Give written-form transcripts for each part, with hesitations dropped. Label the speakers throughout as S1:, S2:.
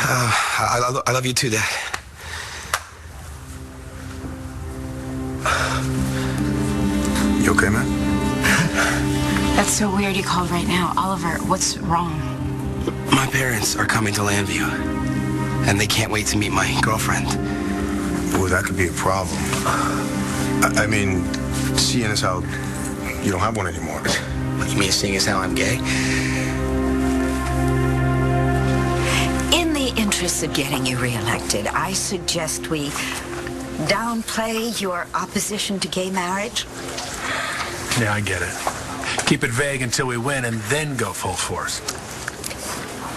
S1: I love you too, Dad.
S2: You okay, man?
S3: That's so weird you called right now. Oliver, what's wrong?
S1: My parents are coming to Landview, and they can't wait to meet my girlfriend.
S2: Well, that could be a problem. I mean, seeing as how you don't have one anymore.
S1: You mean seeing as how I'm gay?
S4: In the interest of getting you reelected, I suggest we downplay your opposition to gay marriage.
S5: Yeah, I get it. Keep it vague until we win and then go full force.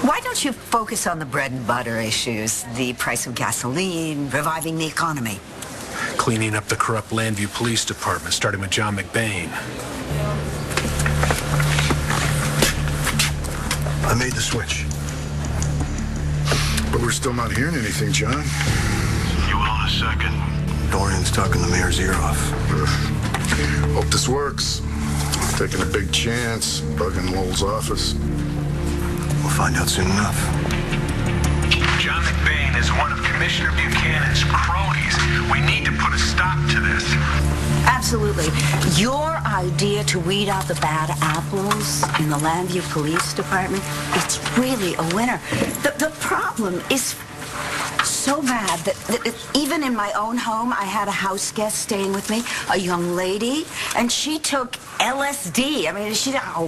S4: Why don't you focus on the bread and butter issues, the price of gasoline, reviving the economy?
S5: Cleaning up the corrupt Landview Police Department, starting with John McBain.
S2: I made the switch. But we're still not hearing anything, John.
S6: You will in a second.
S2: Dorian's talking the mayor's ear off. Hope this works. Taking a big chance, bugging Lowell's office. We'll find out soon enough.
S6: John McBain is one of Commissioner Buchanan's cronies. We need to put a stop to this.
S4: Absolutely. Your idea to weed out the bad apples in the Landview Police Department, it's really a winner. The problem is so bad that even in my own home, I had a house guest staying with me, a young lady, and she took LSD. I mean,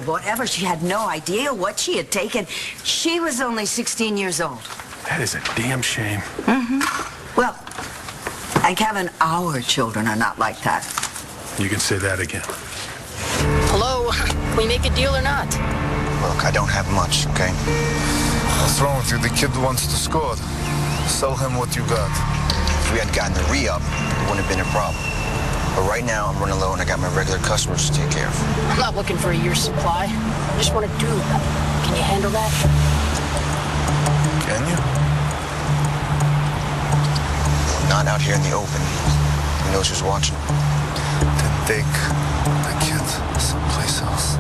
S4: whatever. She had no idea what she had taken. She was only 16 years old.
S5: That is a damn shame.
S4: Mm-hmm. Well, and Kevin, our children are not like that.
S5: You can say that again.
S7: Hello? We make a deal or not?
S8: Look, I don't have much, okay?
S9: What's wrong with you? The kid wants to score. Sell him what you got.
S8: If we had gotten the re-up, it wouldn't have been a problem. But right now, I'm running low and I got my regular customers to take care of.
S7: I'm not looking for a year's supply. I just want to do. Can you handle that?
S9: Can you?
S8: I'm not out here in the open. Who knows who's watching?
S9: Then take the kid someplace else.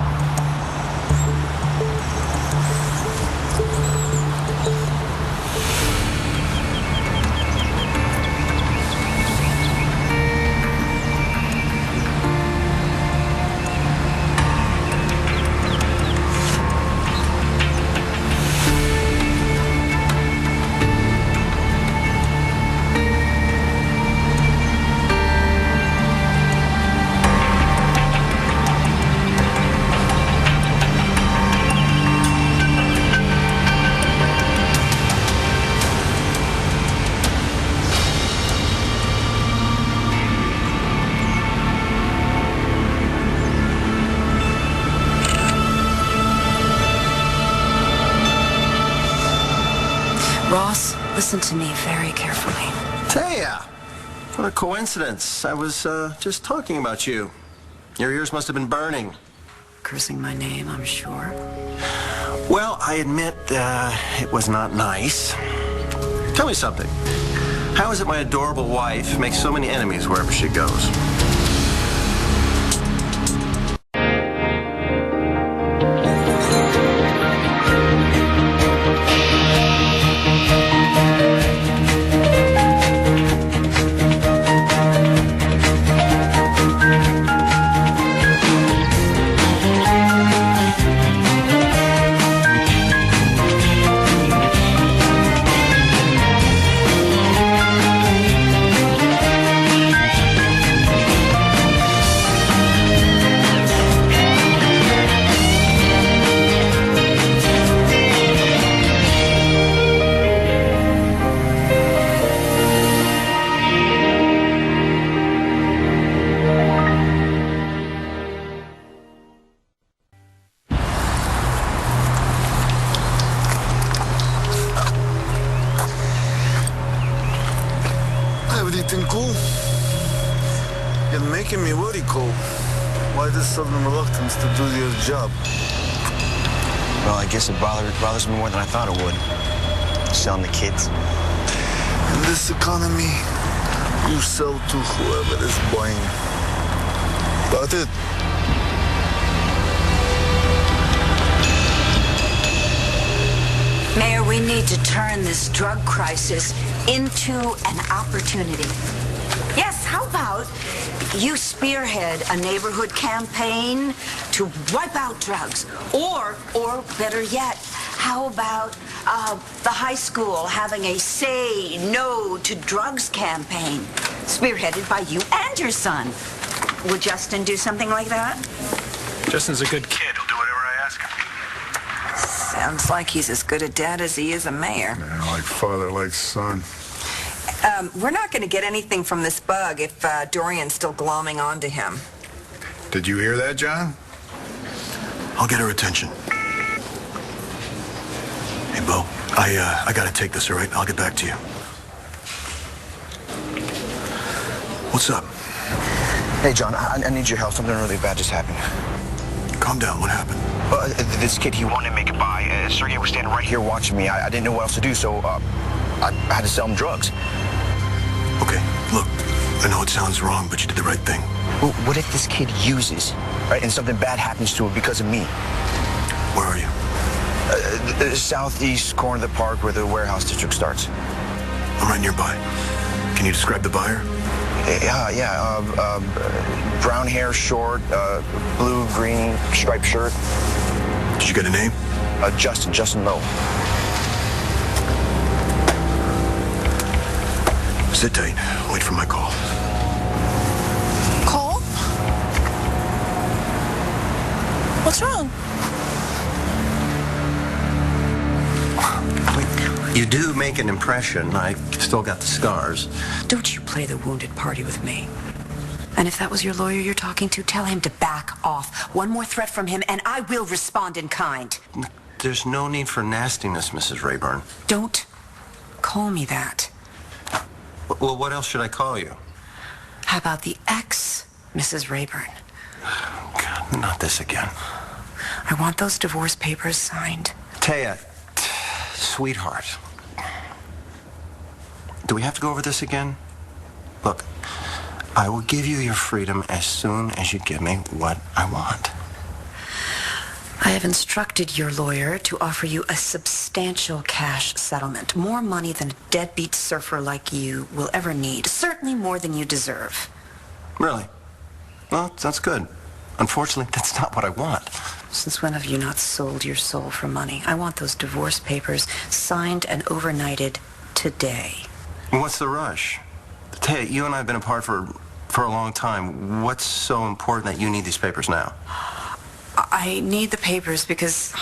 S4: Ross, listen to me very carefully.
S10: Taya, what a coincidence. I was just talking about you. Your ears must have been burning.
S4: Cursing my name, I'm sure.
S10: Well, I admit it was not nice. Tell me something. How is it my adorable wife makes so many enemies wherever she goes?
S9: Everything cool? You're making me worry, Cole. Why this sudden reluctance to do your job?
S8: Well, I guess it bothers me more than I thought it would. Selling the kids.
S9: In this economy, you sell to whoever is buying. That's it.
S4: Mayor, we need to turn this drug crisis into an opportunity. Yes, how about you spearhead a neighborhood campaign to wipe out drugs? Or better yet, how about the high school having a Say No to Drugs campaign, spearheaded by you and your son? Would Justin do something like that?
S5: Justin's a good kid. He'll do whatever I ask him.
S11: Sounds like he's as good a dad as he is a mayor.
S2: Yeah, like father, like son.
S11: We're not going to get anything from this bug if Dorian's still glomming onto him.
S2: Did you hear that, John?
S12: I'll get her attention. Hey, Bo, I gotta take this, all right? I'll get back to you. What's up?
S8: Hey, John, I need your help. Something really bad just happened.
S12: Calm down. What happened?
S8: This kid, he wanted to make it by. Sergey was standing right here watching me. I didn't know what else to do, so I had to sell him drugs.
S12: Okay, look, I know it sounds wrong, but you did the right thing.
S8: Well, what if this kid uses, right, and something bad happens to him because of me?
S12: Where are you?
S8: The southeast corner of the park where the warehouse district starts.
S12: I'm right nearby. Can you describe the buyer?
S8: Yeah. Brown hair, short, blue-green striped shirt.
S12: Did you get a name?
S8: Justin Lowe.
S12: Sit tight. Wait for my call.
S13: Cole? What's wrong?
S10: You do make an impression. I still got the scars.
S3: Don't you play the wounded party with me. And if that was your lawyer you're talking to, tell him to back off. One more threat from him, and I will respond in kind.
S10: There's no need for nastiness, Mrs. Rayburn.
S3: Don't call me that.
S10: Well, what else should I call you?
S3: How about the ex, Mrs. Rayburn?
S10: God, not this again.
S3: I want those divorce papers signed.
S10: Taya, sweetheart. Do we have to go over this again? Look, I will give you your freedom as soon as you give me what I want.
S3: I have instructed your lawyer to offer you a substantial cash settlement. More money than a deadbeat surfer like you will ever need. Certainly more than you deserve.
S10: Really? Well, that's good. Unfortunately, that's not what I want.
S3: Since when have you not sold your soul for money? I want those divorce papers signed and overnighted today.
S10: What's the rush? Taya, you and I have been apart for a long time. What's so important that you need these papers now?
S3: I need the papers because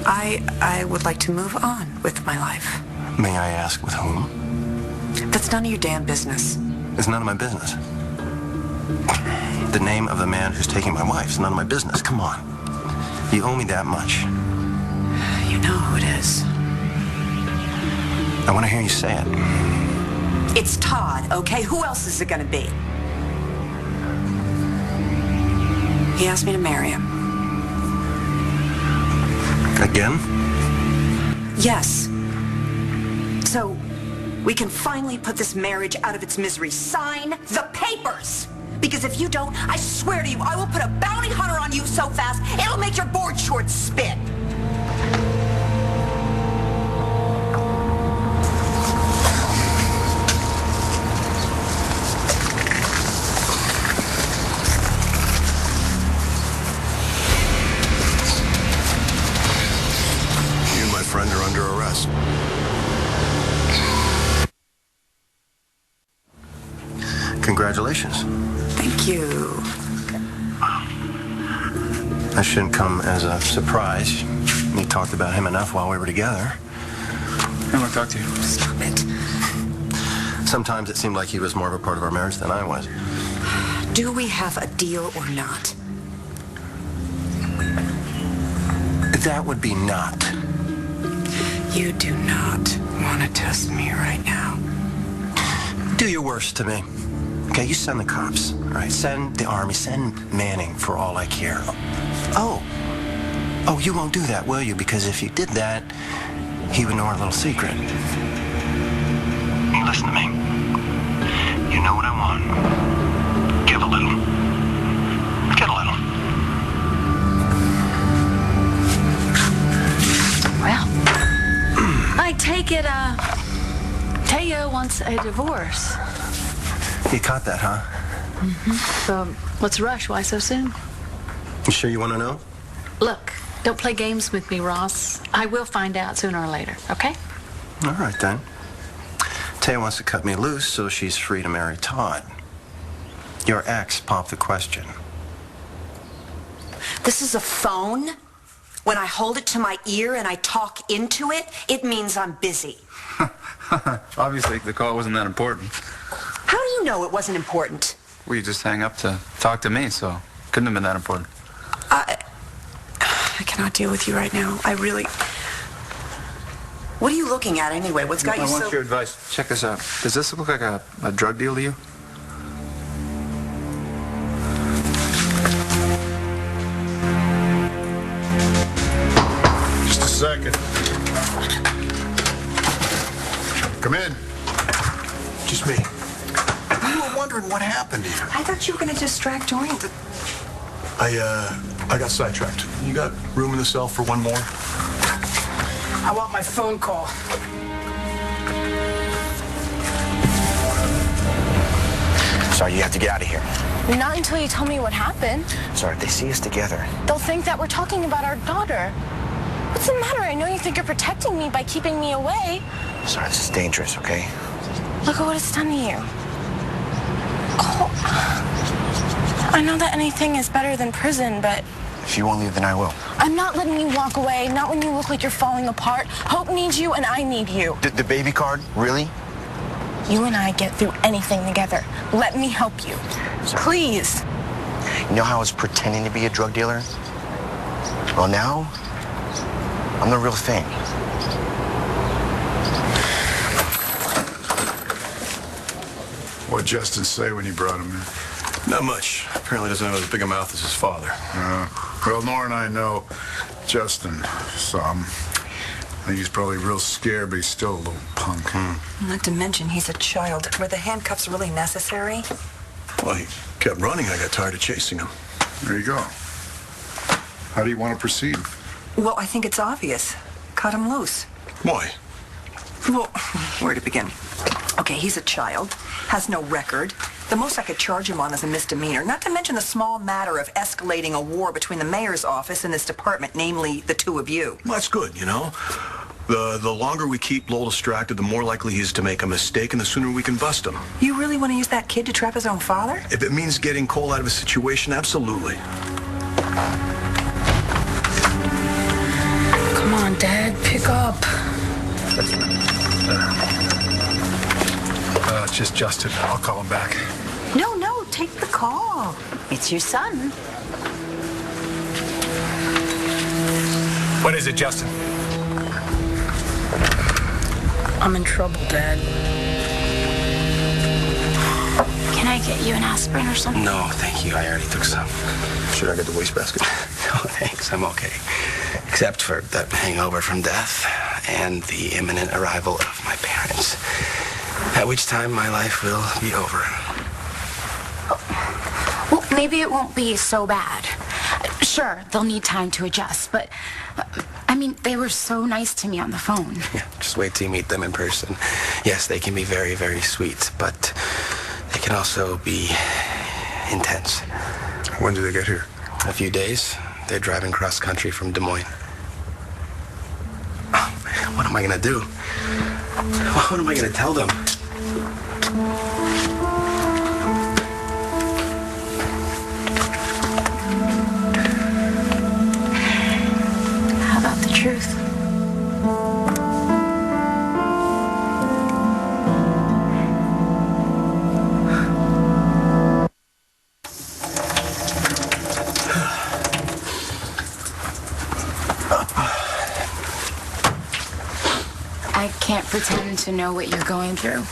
S3: I would like to move on with my life.
S10: May I ask with whom?
S3: That's none of your damn business.
S10: It's none of my business. The name of the man who's taking my wife is none of my business. Come on. You owe me that much.
S3: You know who it is.
S10: I want to hear you say it.
S3: It's Todd, okay? Who else is it going to be? He asked me to marry him.
S10: Again?
S3: Yes. So we can finally put this marriage out of its misery. Sign the papers! Because if you don't, I swear to you, I will put a bounty hunter on you so fast, it'll make your board shorts spin.
S12: You and my friend are under arrest.
S10: Congratulations.
S3: Thank you.
S10: That shouldn't come as a surprise. We talked about him enough while we were together.
S5: I want to talk to you.
S3: Stop it.
S10: Sometimes it seemed like he was more of a part of our marriage than I was.
S3: Do we have a deal or not?
S10: That would be not.
S3: You do not want to test me right now.
S10: Do your worst to me. Okay, you send the cops, all right? Send the army, send Manning for all I care. Oh, you won't do that, will you? Because if you did that, he would know our little secret. Listen to me. You know what I want. Give a little. Get a little.
S14: I take it, Taya wants a divorce.
S10: You caught that, huh?
S14: So, what's the rush? Why so soon?
S10: You sure you want to know?
S14: Look, don't play games with me, Ross. I will find out sooner or later, okay?
S10: All right, then. Taya wants to cut me loose so she's free to marry Todd. Your ex popped the question.
S3: This is a phone? When I hold it to my ear and I talk into it, it means I'm busy.
S15: Obviously, the call wasn't that important.
S3: How do you know it wasn't important?
S15: Well, you just hang up to talk to me, so couldn't have been that important.
S3: I cannot deal with you right now. I really... What are you looking at anyway? What's got you so...
S15: I want your advice. Check this out. Does this look like a drug deal to you?
S2: Just a second. Come in.
S12: Just me. We were wondering what happened to you.
S3: I thought you were going to distract Dorian.
S12: I got sidetracked. You got room in the cell for one more?
S7: I want my phone call.
S8: Sorry, you have to get out of here.
S16: Not until you tell me what happened.
S8: Sorry, if they see us together.
S16: They'll think that we're talking about our daughter. What's the matter? I know you think you're protecting me by keeping me away.
S8: Sorry, this is dangerous, okay?
S16: Look at what it's done to you. Oh. I know that anything is better than prison, but...
S8: If you won't leave, then I will.
S16: I'm not letting you walk away, not when you look like you're falling apart. Hope needs you, and I need you.
S8: The baby card? Really?
S16: You and I get through anything together. Let me help you.
S8: Sorry.
S16: Please.
S8: You know how I was pretending to be a drug dealer? Well, now, I'm the real thing.
S2: What'd Justin say when you brought him in?
S12: Not much. Apparently doesn't have as big a mouth as his father.
S2: Well, Nora and I know Justin some. I think he's probably real scared, but he's still a little punk.
S11: Not to mention, he's a child. Were the handcuffs really necessary?
S12: Well, he kept running. I got tired of chasing him.
S2: There you go. How do you want to proceed?
S11: Well, I think it's obvious. Cut him loose.
S12: Why?
S11: Well, where to begin? Okay, he's a child, has no record. The most I could charge him on is a misdemeanor, not to mention the small matter of escalating a war between the mayor's office and this department, namely the two of you.
S12: Well, that's good, you know. The longer we keep Lowell distracted, the more likely he is to make a mistake, and the sooner we can bust him.
S11: You really want to use that kid to trap his own father?
S12: If it means getting Cole out of a situation, absolutely.
S7: Come on, Dad, pick up.
S5: It's just Justin. I'll call him back.
S4: No, take the call. It's your son.
S5: What is it, Justin?
S7: I'm in trouble, Dad.
S14: Can I get you an aspirin or something?
S1: No, thank you. I already took some.
S12: Should I get the wastebasket?
S1: No, thanks. I'm okay. Except for that hangover from death and the imminent arrival of my parents. At which time my life will be over.
S14: Well, maybe it won't be so bad. Sure, they'll need time to adjust, but... I mean, they were so nice to me on the phone.
S1: Yeah, just wait till you meet them in person. Yes, they can be very, very sweet, but they can also be intense.
S12: When did they get here?
S1: A few days. They're driving cross country from Des Moines. Oh, what am I gonna do? What am I gonna tell them?
S14: How about the truth? I can't pretend to know what you're going through.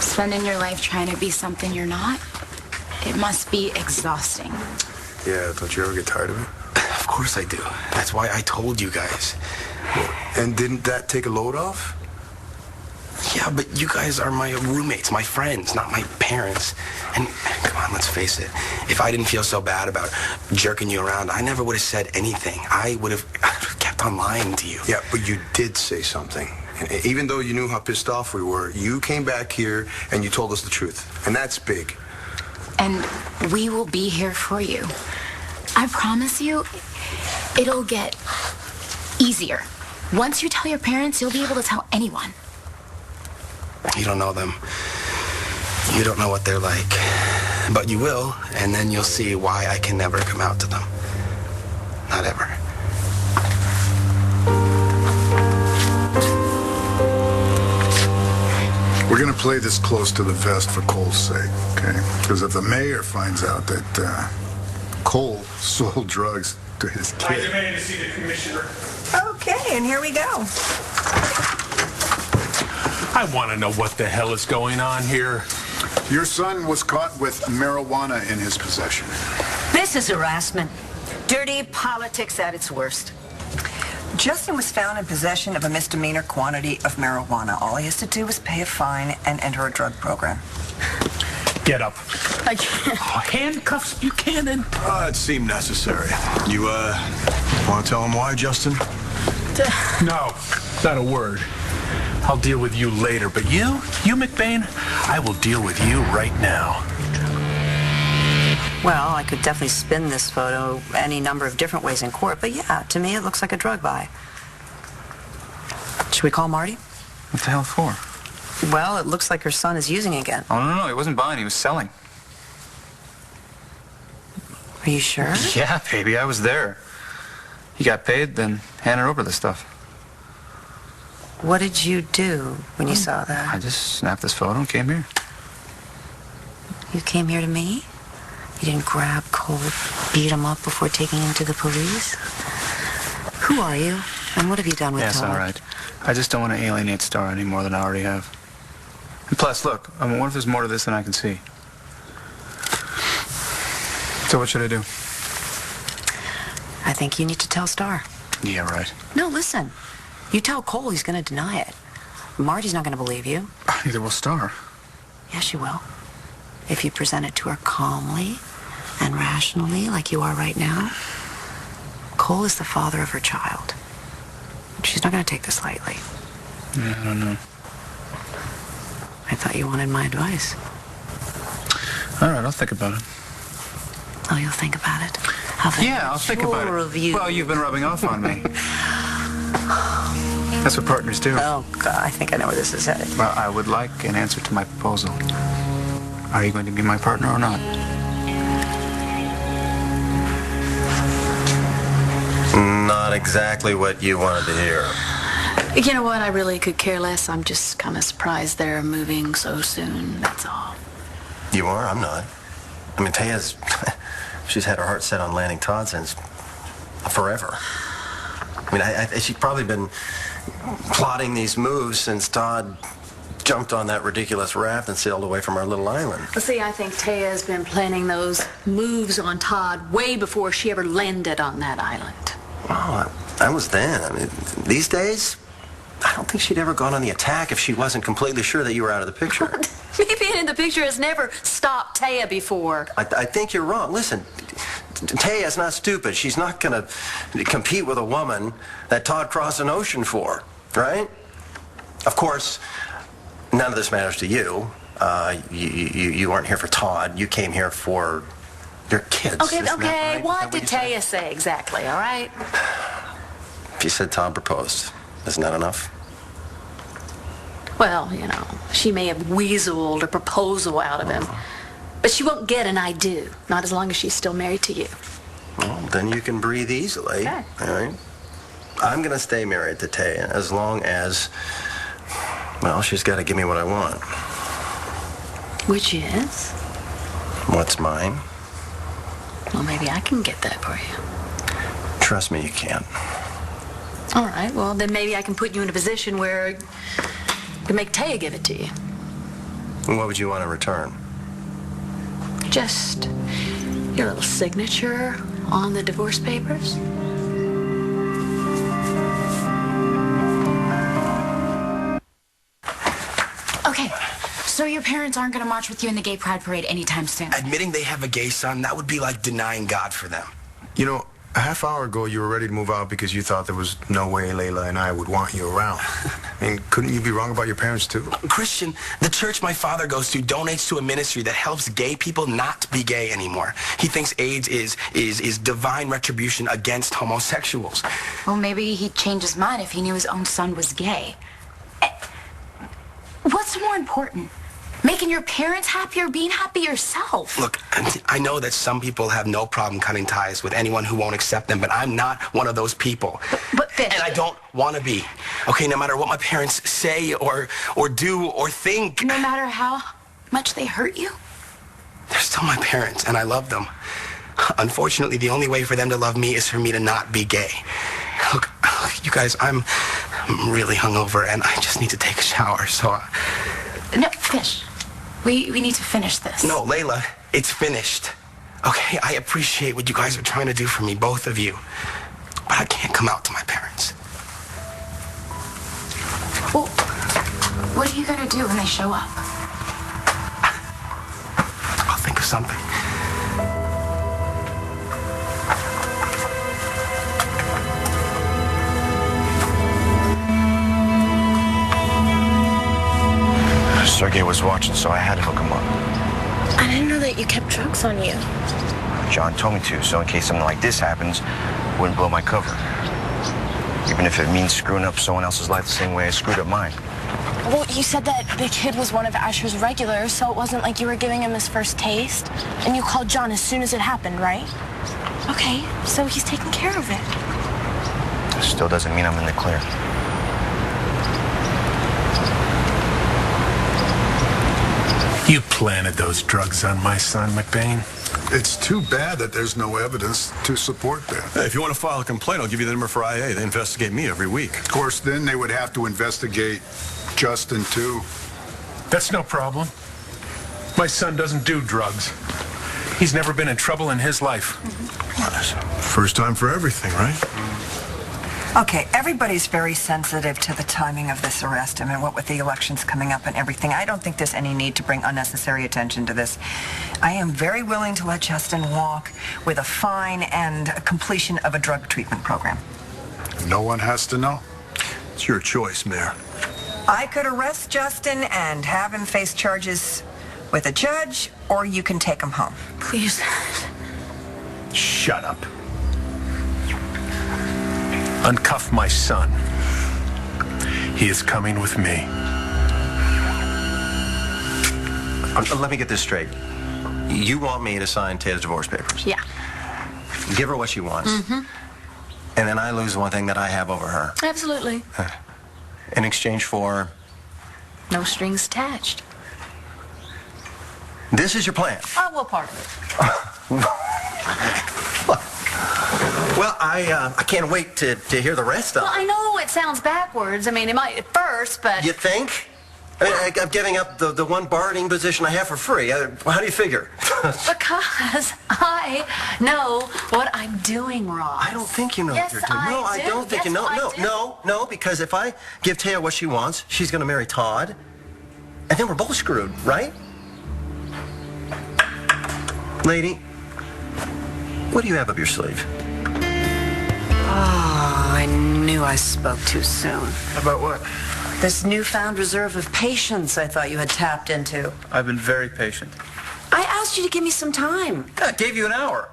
S14: Spending your life trying to be something you're not, it must be exhausting.
S12: Yeah, don't you ever get tired of it?
S1: Of course I do. That's why I told you guys.
S12: And didn't that take a load off?
S1: Yeah, but you guys are my roommates, my friends, not my parents. And come on, let's face it. If I didn't feel so bad about jerking you around, I never would have said anything. I would have kept on lying to you.
S12: Yeah, but you did say something. And even though you knew how pissed off we were, you came back here and you told us the truth. And that's big.
S14: And we will be here for you. I promise you, it'll get easier. Once you tell your parents, you'll be able to tell anyone.
S1: You don't know them. You don't know what they're like. But you will, and then you'll see why I can never come out to them. Not ever.
S2: We're going to play this close to the vest for Cole's sake, okay? Because if the mayor finds out that Cole sold drugs to his kid...
S5: I demand to see the commissioner.
S11: Okay, and here we go.
S5: I want to know what the hell is going on here.
S2: Your son was caught with marijuana in his possession.
S4: This is harassment. Dirty politics at its worst.
S11: Justin was found in possession of a misdemeanor quantity of marijuana. All he has to do is pay a fine and enter a drug program.
S5: Get up.
S11: I can't.
S5: Oh, handcuffs, Buchanan.
S12: It seemed necessary. You, want to tell him why, Justin?
S5: No, not a word. I'll deal with you later, but you McBain, I will deal with you right now.
S3: Well, I could definitely spin this photo any number of different ways in court, but yeah, to me it looks like a drug buy. Should we call Marty?
S15: What the hell for?
S3: Well, it looks like her son is using again.
S15: Oh, no, he wasn't buying, he was selling.
S3: Are you sure?
S15: Yeah, baby, I was there. He got paid, then handed over the stuff.
S3: What did you do when you saw that?
S15: I just snapped this photo and came here.
S3: You came here to me? You didn't grab Cole, beat him up before taking him to the police? Who are you? And what have you done with
S15: Yes,
S3: Todd?
S15: all right. I just don't want to alienate Star any more than I already have. And plus, look, I mean, what if there's more to this than I can see? So what should I do?
S3: I think you need to tell Star.
S15: Yeah, right.
S3: No, listen. You tell Cole, he's going to deny it. Marty's not going to believe you.
S15: Neither will Star.
S3: Yes, you will. If you present it to her calmly and rationally, like you are right now. Cole is the father of her child. She's not going to take this lightly.
S15: Yeah, I don't know.
S3: I thought you wanted my advice.
S15: All right, I'll think about it.
S3: Oh, you'll think about it?
S15: I'll think about it.
S3: Of you.
S15: Well, you've been rubbing off on me. That's what partners do.
S3: Oh, God, I think I know where this is headed.
S15: Well, I would like an answer to my proposal. Are you going to be my partner or not?
S10: Not exactly what you wanted to hear.
S17: You know what? I really could care less. I'm just kind of surprised they're moving so soon. That's all.
S10: You are? I'm not. I mean, Taya's... she's had her heart set on landing Todd since... forever. I mean, she's probably been plotting these moves since Todd jumped on that ridiculous raft and sailed away from our little island.
S17: Well, see, I think Taya's been planning those moves on Todd way before she ever landed on that island.
S10: Well, that was then. I mean, these days, I don't think she'd ever gone on the attack if she wasn't completely sure that you were out of the picture.
S17: Me being in the picture has never stopped Taya before.
S10: I think you're wrong. Listen, Taya's not stupid. She's not going to compete with a woman that Todd crossed an ocean for, right? Of course, none of this matters to you. You weren't here for Todd. You came here for your kids.
S17: Okay.
S10: Right?
S17: What did Taya say exactly, all right?
S10: She said Todd proposed. Isn't that enough?
S17: Well, you know, she may have weaseled a proposal out of him. But she won't get an I do. Not as long as she's still married to you.
S10: Well, then you can breathe easily.
S17: Okay.
S10: All right? I'm going to stay married to Taya as long as, well, she's got to give me what I want.
S17: Which is?
S10: What's mine?
S17: Well, maybe I can get that for you.
S10: Trust me, you can't.
S17: All right, well, then maybe I can put you in a position where you can make Taya give it to you.
S10: And what would you want in return?
S17: Just your little signature on the divorce papers.
S14: Okay, so your parents aren't going to march with you in the gay pride parade anytime soon.
S1: Admitting they have a gay son, that would be like denying God for them.
S12: You know, A half hour ago, you were ready to move out because you thought there was no way Layla and I would want you around. I mean, couldn't you be wrong about your parents, too?
S1: Christian, the church my father goes to donates to a ministry that helps gay people not be gay anymore. He thinks AIDS is divine retribution against homosexuals.
S14: Well, maybe he'd change his mind if he knew his own son was gay. What's more important? Making your parents happy or being happy yourself?
S1: Look, I know that some people have no problem cutting ties with anyone who won't accept them, but I'm not one of those people.
S14: But Fish...
S1: And I don't want to be. Okay, no matter what my parents say or do or think.
S14: No matter how much they hurt you?
S1: They're still my parents, and I love them. Unfortunately, the only way for them to love me is for me to not be gay. Look, you guys, I'm really hungover, and I just need to take a shower, so...
S14: No, Fish. We need to finish this.
S1: No, Layla, it's finished. Okay, I appreciate what you guys are trying to do for me, both of you. But I can't come out to my parents.
S14: Well, what are you gonna do when they show up?
S1: I'll think of something.
S8: Sergey was watching, so I had to hook him up.
S16: I didn't know that you kept drugs on you.
S8: John told me to, so in case something like this happens, wouldn't blow my cover. Even if it means screwing up someone else's life the same way I screwed up mine.
S16: Well, you said that the kid was one of Asher's regulars, so it wasn't like you were giving him his first taste. And you called John as soon as it happened, right? Okay, so he's taking care of it.
S8: Still doesn't mean I'm in the clear.
S5: You planted those drugs on my son, McBain.
S2: It's too bad that there's no evidence to support that.
S12: Hey, if you want to file a complaint, I'll give you the number for IA. They investigate me every week.
S2: Of course, then they would have to investigate Justin, too.
S5: That's no problem. My son doesn't do drugs. He's never been in trouble in his life.
S12: First time for everything, right?
S11: Okay, everybody's very sensitive to the timing of this arrest. I mean, what with the elections coming up and everything, I don't think there's any need to bring unnecessary attention to this. I am very willing to let Justin walk with a fine and a completion of a drug treatment program.
S2: No one has to know.
S12: It's your choice, Mayor.
S11: I could arrest Justin and have him face charges with a judge, or you can take him home.
S14: Please.
S5: Shut up. Uncuff my son. He is coming with me.
S10: Let me get this straight. You want me to sign Taylor's divorce papers?
S14: Yeah.
S10: Give her what she wants.
S14: Mm-hmm.
S10: And then I lose the one thing that I have over her.
S14: Absolutely.
S10: In exchange for...
S14: No strings attached.
S10: This is your plan?
S14: Oh, well, part of it.
S10: Well, I can't wait to hear the rest of it.
S17: Well, I know it sounds backwards. I mean, it might at first, but...
S10: You think? I mean, I'm giving up the one bargaining position I have for free. How do you figure?
S17: Because I know what I'm doing wrong.
S10: I don't think you know
S17: Yes,
S10: what you're doing. No, I don't think you know. No, because if I give Taya what she wants, she's going to marry Todd, and then we're both screwed, right? Lady, what do you have up your sleeve?
S3: Oh, I knew I spoke too soon.
S15: About what?
S3: This newfound reserve of patience I thought you had tapped into.
S15: I've been very patient.
S3: I asked you to give me some time.
S15: I gave you an hour.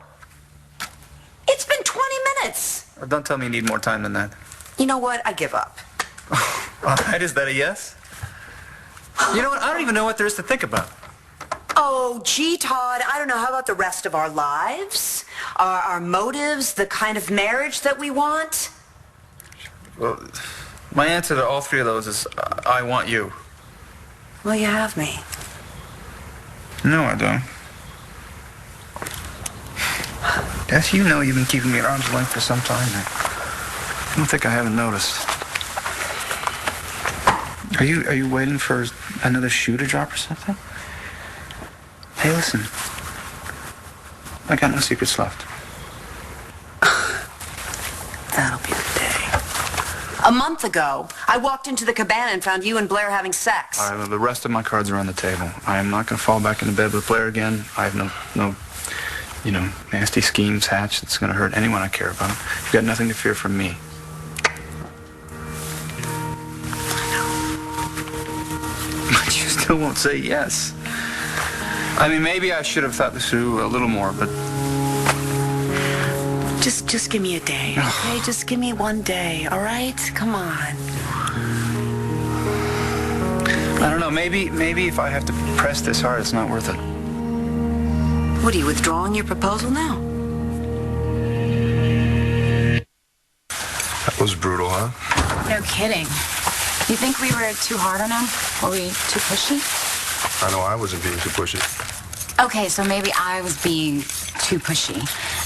S3: It's been 20 minutes.
S15: Well, don't tell me you need more time than that.
S3: You know what? I give up.
S15: All right, is that a yes? You know what? I don't even know what there is to think about.
S3: Oh, gee, Todd, I don't know. How about the rest of our lives? Our motives, the kind of marriage that we want?
S15: Well, my answer to all three of those is I want you.
S3: Well, you have me.
S15: No, I don't. As you know, you've been keeping me at arm's length for some time now. I don't think I haven't noticed. Are you waiting for another shoe to drop or something? Hey, listen. I got no secrets left.
S3: That'll be the day. A month ago, I walked into the cabana and found you and Blair having sex.
S15: All right, well, the rest of my cards are on the table. I am not going to fall back into bed with Blair again. I have no nasty schemes hatched that's going to hurt anyone I care about. You've got nothing to fear from me. But you still won't say yes. I mean, maybe I should have thought this through a little more, but...
S3: Just give me a day, okay? Just give me one day, all right? Come on.
S15: I don't know, maybe if I have to press this hard, it's not worth it.
S3: What, are you withdrawing your proposal now?
S12: That was brutal, huh?
S14: No kidding. You think we were too hard on him? Were we too pushy?
S12: I know I wasn't being too pushy.
S14: Okay, so maybe I was being too pushy.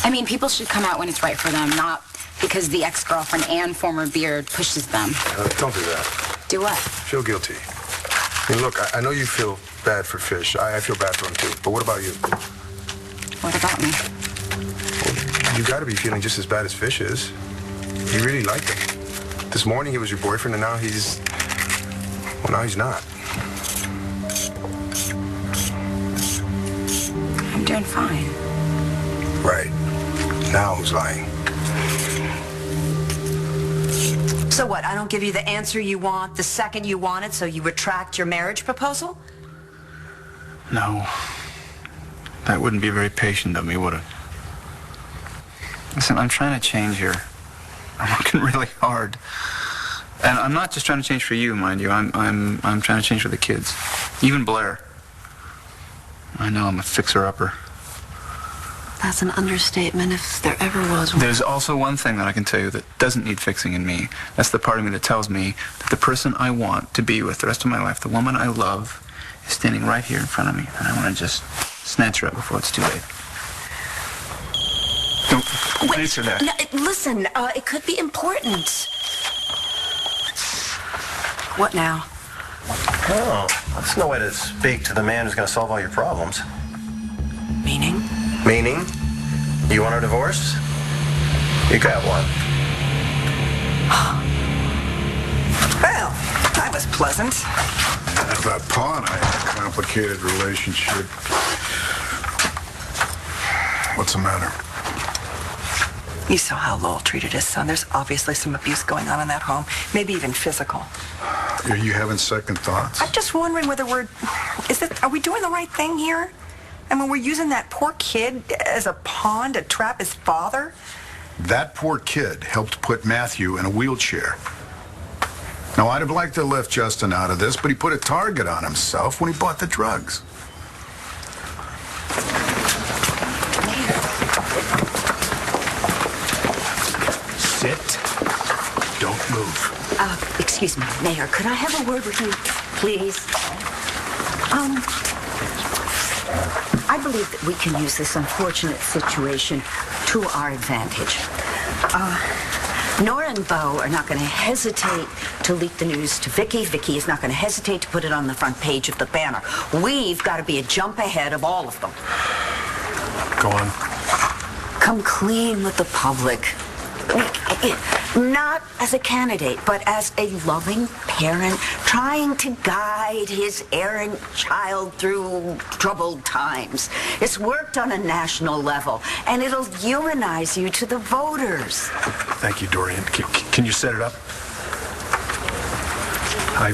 S14: I mean, people should come out when it's right for them, not because the ex-girlfriend and former beard pushes them.
S12: Don't do that.
S14: Do what?
S12: Feel guilty. I mean, look, I know you feel bad for Fish. I feel bad for him, too. But what about you?
S14: What about me?
S12: Well, you got to be feeling just as bad as Fish is. You really liked him. This morning he was your boyfriend, and now he's... Well, now he's not.
S3: I'm doing fine.
S12: Right. Now who's lying?
S3: So what, I don't give you the answer you want the second you want it, so you retract your marriage proposal?
S15: No. That wouldn't be very patient of me, would it? Listen, I'm trying to change here. I'm working really hard. And I'm not just trying to change for you, mind you. I'm trying to change for the kids. Even Blair. I know I'm a fixer-upper.
S3: That's an understatement if there ever was one.
S15: There's also one thing that I can tell you that doesn't need fixing in me. That's the part of me that tells me that the person I want to be with the rest of my life, the woman I love, is standing right here in front of me. And I want to just snatch her up before it's too late. Don't answer that.
S3: No, listen, it could be important. What now?
S10: Oh, that's no way to speak to the man who's going to solve all your problems.
S3: Meaning?
S10: Meaning? You want a divorce? You got one.
S11: Well, that was pleasant.
S2: At that pawn, I had a complicated relationship. What's the matter?
S11: You saw how Lowell treated his son. There's obviously some abuse going on in that home, maybe even physical.
S2: Are you having second thoughts?
S11: I'm just wondering whether are we doing the right thing here? I mean, we're using that poor kid as a pawn to trap his father?
S2: That poor kid helped put Matthew in a wheelchair. Now, I'd have liked to have left Justin out of this, but he put a target on himself when he bought the drugs.
S5: Sit. Don't move.
S4: Excuse me, Mayor, could I have a word with you, please? I believe that we can use this unfortunate situation to our advantage. Nora and Bo are not going to hesitate to leak the news to Vicky. Vicky is not going to hesitate to put it on the front page of the Banner. We've got to be a jump ahead of all of them.
S5: Go on.
S4: Come clean with the public. Not as a candidate, but as a loving parent trying to guide his errant child through troubled times. It's worked on a national level, and it'll humanize you to the voters.
S5: Thank you, Dorian. Can you set it up? I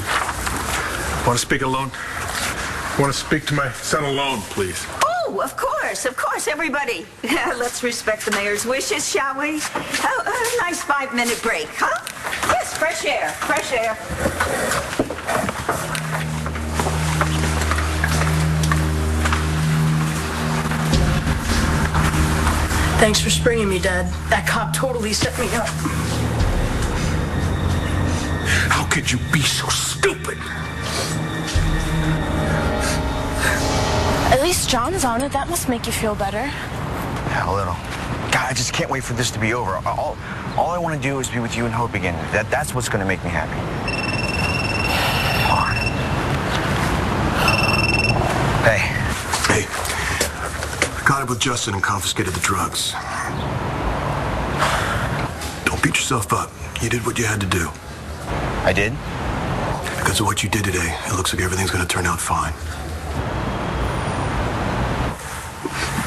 S5: want to speak alone. I want to speak to my son alone, please.
S4: Oh, of course, everybody. Let's respect the mayor's wishes, shall we? A nice 5-minute break, huh? Yes, fresh air, fresh air.
S7: Thanks for springing me, Dad. That cop totally set me up.
S5: How could you be so stupid?
S16: At least John's on it. That must make you feel better.
S8: Yeah, a little. God, I just can't wait for this to be over. All I want to do is be with you and Hope again. That's what's going to make me happy. Come on. Hey.
S12: Hey. I got it with Justin and confiscated the drugs. Don't beat yourself up. You did what you had to do.
S8: I did?
S12: Because of what you did today, it looks like everything's going to turn out fine.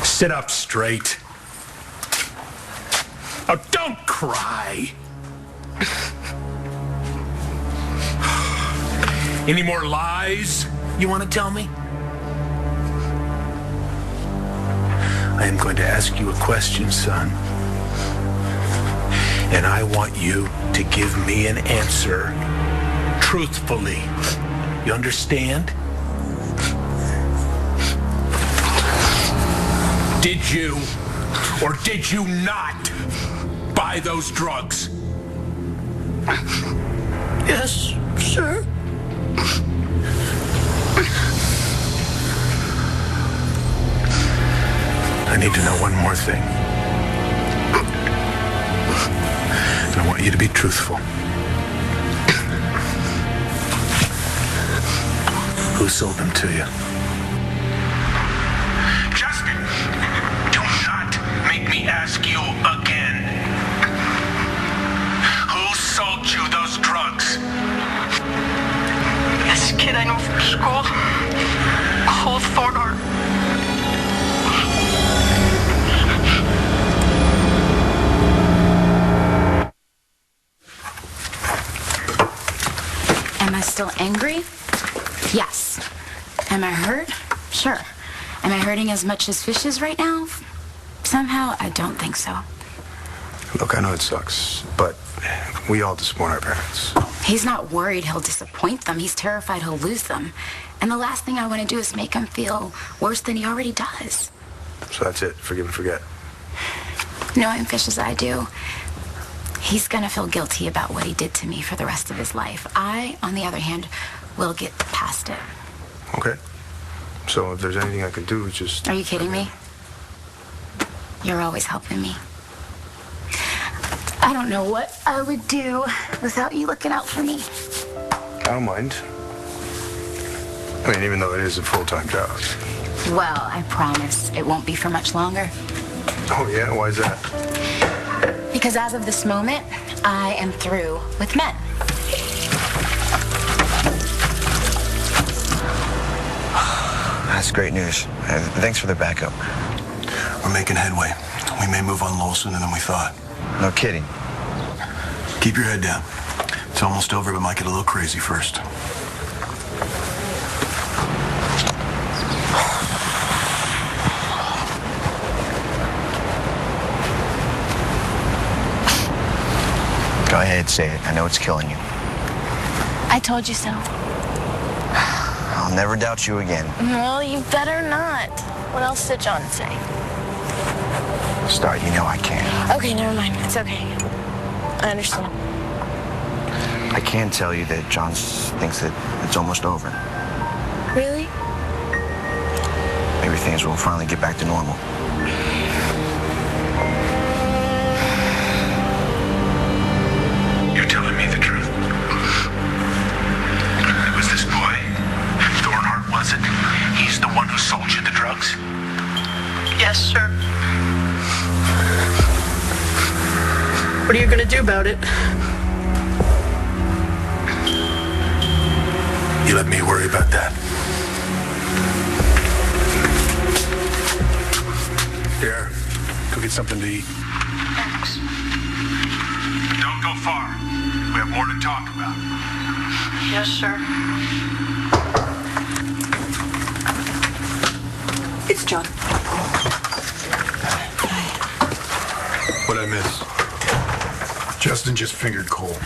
S5: Sit up straight. Oh, don't cry. Any more lies you want to tell me? I am going to ask you a question, son. And I want you to give me an answer truthfully. You understand? Did you or did you not buy those drugs?
S7: Yes, sir.
S5: I need to know one more thing. And I want you to be truthful. Who sold them to you?
S6: Justin, do not make me ask you again. Who sold you those drugs?
S11: This kid I know from school, Cole Thornhart.
S14: Am I still angry? Yes. Am I hurt? Sure. Am I hurting as much as Fish is right now? Somehow, I don't think so.
S12: Look, I know it sucks, but we all disappoint our parents.
S14: He's not worried he'll disappoint them. He's terrified he'll lose them. And the last thing I want to do is make him feel worse than he already does.
S12: So that's it. Forgive and forget.
S14: Knowing Fish as I do, he's gonna feel guilty about what he did to me for the rest of his life. I, on the other hand, will get past it.
S12: Okay. So if there's anything I can do, just...
S14: Are you kidding me? You're always helping me. I don't know what I would do without you looking out for me.
S12: I don't mind. I mean, even though it is a full-time job.
S14: Well, I promise it won't be for much longer.
S12: Oh, yeah? Why is that?
S14: Because as of this moment, I am through with men.
S8: That's great news. Thanks for the backup.
S10: We're making headway. We may move on a little sooner than we thought.
S8: No kidding.
S10: Keep your head down. It's almost over, but might get a little crazy first.
S8: Go ahead, say it. I know it's killing you.
S16: I told you so.
S8: I'll never doubt you again.
S16: Well, you better not. What else did John say?
S8: Start, you know I can't.
S16: Okay, never mind. It's okay. I understand.
S8: I can tell you that John thinks that it's almost over.
S16: Really?
S8: Maybe things will finally get back to normal.
S6: You're telling me the truth? It was this boy? Thornhart, was it? He's the one who sold you the drugs?
S11: Yes, sir. What are you gonna do about it?
S5: You let me worry about that. Here, go get something to eat.
S11: Thanks.
S6: Don't go far. We have more to talk about.
S11: Yes, sir. It's John.
S12: What'd I miss? Justin just fingered Cole.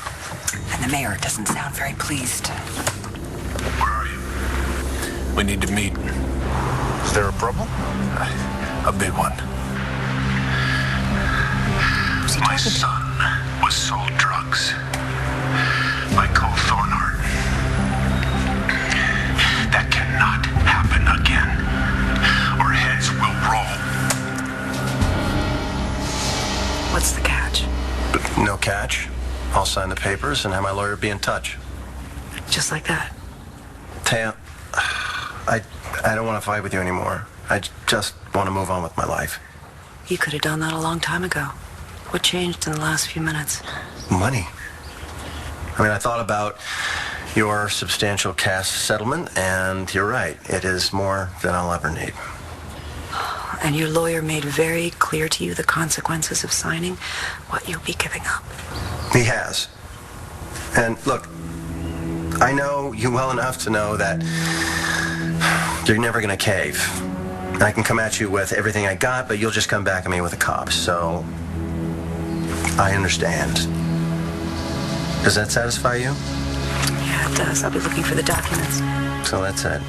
S11: And the mayor doesn't sound very pleased.
S6: Where are you?
S5: We need to meet.
S12: Is there a problem?
S5: A big one.
S6: My son was sold drugs by Cole Thornhart. That cannot happen again, or heads will roll.
S11: What's the catch?
S10: No catch. I'll sign the papers and have my lawyer be in touch.
S11: Just like that.
S10: Taya, I don't want to fight with you anymore. I just want to move on with my life.
S11: You could have done that a long time ago. What changed in the last few minutes?
S10: Money. I mean, I thought about your substantial cash settlement, and you're right. It is more than I'll ever need.
S3: And your lawyer made very clear to you the consequences of signing what you'll be giving up.
S10: He has. And look, I know you well enough to know that you're never going to cave. I can come at you with everything I got, but you'll just come back at me with the cops. So, I understand. Does that satisfy you?
S3: Yeah, it does. I'll be looking for the documents.
S10: So that's it.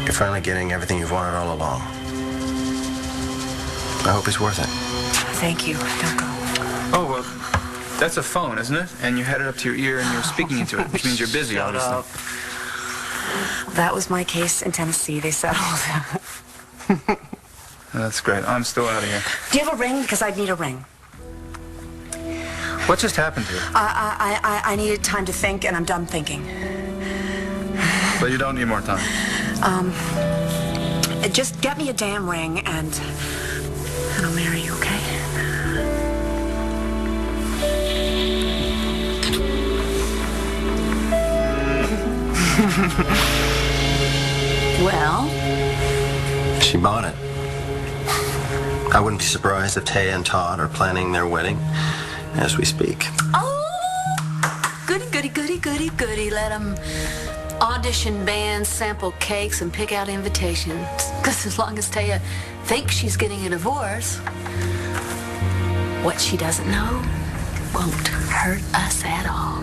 S10: You're finally getting everything you've wanted all along. I hope it's worth it.
S3: Thank you. Don't go.
S15: Oh, well, that's a phone, isn't it? And you had it up to your ear and you're speaking into it, which means you're busy,
S3: Shut
S15: obviously.
S3: up. That was my case in Tennessee. They settled.
S15: That's great. I'm still out of here.
S3: Do you have a ring? Because I'd need a ring.
S15: What just happened to you?
S3: I needed time to think, and I'm done thinking.
S15: But you don't need more time.
S3: Just get me a damn ring, and I'll marry you, okay?
S17: Well?
S10: She bought it. I wouldn't be surprised if Taya and Todd are planning their wedding as we speak.
S17: Oh, goody, goody, goody, goody, goody. Let them audition bands, sample cakes, and pick out invitations. Because as long as Taya thinks she's getting a divorce, what she doesn't know won't hurt us at all.